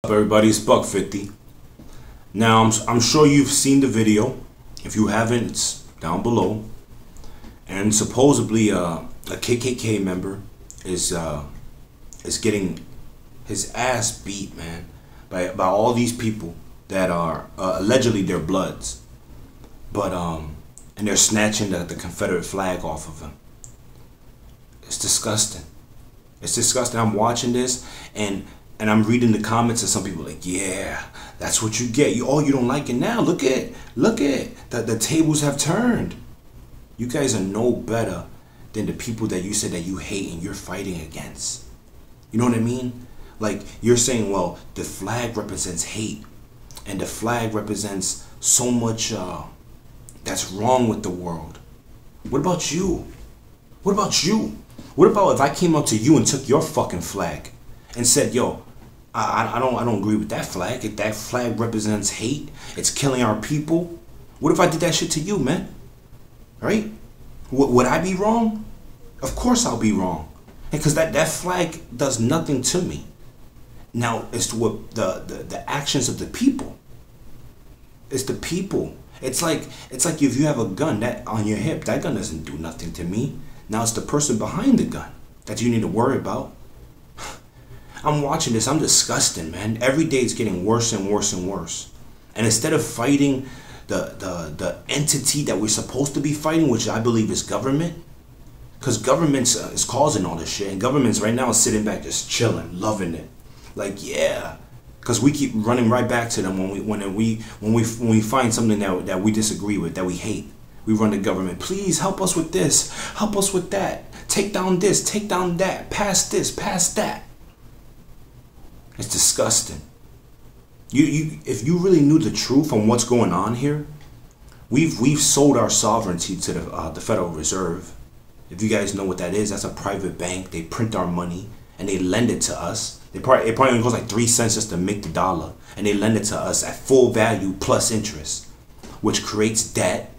Up everybody, it's Buck 50. Now I'm sure you've seen the video. If you haven't, it's down below. And supposedly a KKK member is getting his ass beat, man, by all these people that are allegedly their bloods, but and they're snatching the Confederate flag off of him. It's disgusting. It's disgusting. I'm watching this and I'm reading the comments of some people like, yeah, that's what you get. You don't like it now. Look at the tables have turned. You guys are no better than the people that you said that you hate and you're fighting against. You know what I mean? Like, you're saying, well, the flag represents hate and the flag represents so much that's wrong with the world. What about you? What about you? What about if I came up to you and took your fucking flag and said, yo, I don't agree with that flag. If that flag represents hate, it's killing our people. What if I did that shit to you, man? Right? Would I be wrong? Of course I'll be wrong. Because that flag does nothing to me. Now, it's what the actions of the people. It's the people. It's like if you have a gun that on your hip, that gun doesn't do nothing to me. Now it's the person behind the gun that you need to worry about. I'm watching this, I'm disgusted, man. Every day it's getting worse and worse and worse. And instead of fighting the entity that we're supposed to be fighting, which I believe is government, because government is causing all this shit, and government's right now sitting back just chilling, loving it. Like, yeah, because we keep running right back to them when we find something that we disagree with, that we hate. We run the government. Please help us with this, help us with that. Take down this, take down that. Pass this, pass that. It's disgusting. If you really knew the truth on what's going on here, we've sold our sovereignty to the Federal Reserve. If you guys know what that is, that's a private bank. They print our money and they lend it to us. It probably only goes like 3 cents just to make the dollar, and they lend it to us at full value plus interest, which creates debt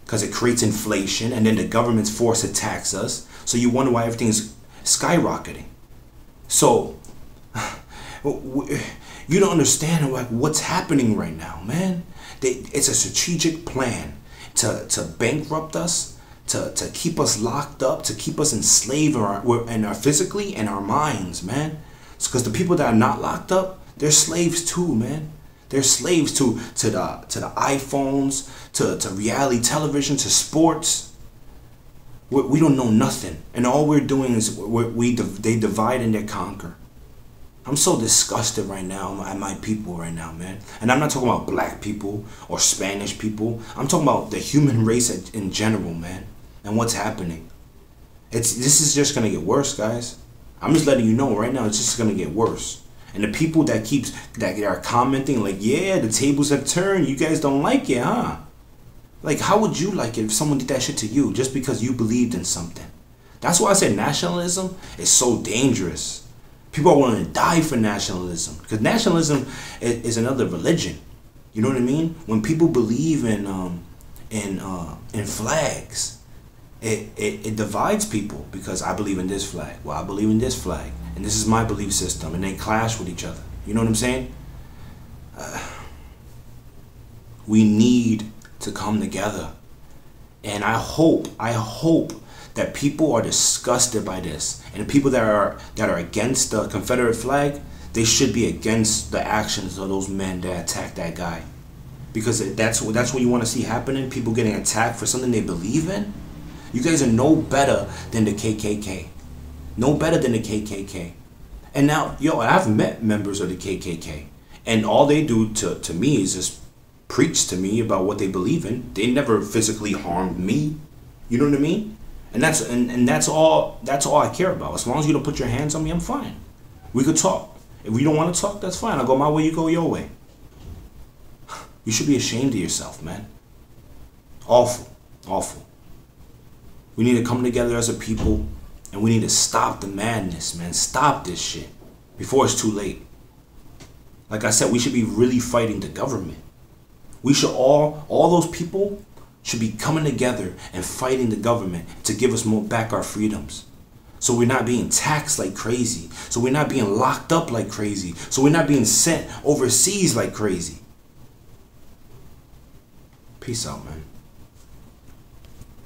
because it creates inflation, and then the government's forced to tax us. So you wonder why everything's skyrocketing. So you don't understand like what's happening right now, man. It's a strategic plan to bankrupt us, to keep us locked up, to keep us enslaved in our physically and our minds, man. It's because the people that are not locked up, they're slaves too, man. They're slaves to the iPhones, to reality television, to sports. We don't know nothing, and all we're doing is they divide and they conquer. I'm so disgusted right now at my people right now, man. And I'm not talking about black people or Spanish people. I'm talking about the human race in general, man. And what's happening. This is just gonna get worse, guys. I'm just letting you know right now. It's just gonna get worse. And the people that are commenting like, yeah, the tables have turned. You guys don't like it, huh? Like, how would you like it if someone did that shit to you just because you believed in something? That's why I said nationalism is so dangerous. People are willing to die for nationalism, because nationalism is another religion. You know what I mean? When people believe in flags, it divides people, because I believe in this flag. Well, I believe in this flag, and this is my belief system, and they clash with each other. You know what I'm saying? We need to come together, and I hope that people are disgusted by this, and the people that are against the Confederate flag, they should be against the actions of those men that attacked that guy, because that's what you want to see happening. People getting attacked for something they believe in. You guys are no better than the KKK, no better than the KKK. And now, yo, I've met members of the KKK, and all they do to me is just preach to me about what they believe in. They never physically harmed me. You know what I mean? And that's all I care about. As long as you don't put your hands on me, I'm fine. We could talk. If we don't want to talk, that's fine. I'll go my way, you go your way. You should be ashamed of yourself, man. Awful. Awful. We need to come together as a people, and we need to stop the madness, man. Stop this shit before it's too late. Like I said, we should be really fighting the government. We should all those people should be coming together and fighting the government to give us back our freedoms. So we're not being taxed like crazy. So we're not being locked up like crazy. So we're not being sent overseas like crazy. Peace out, man.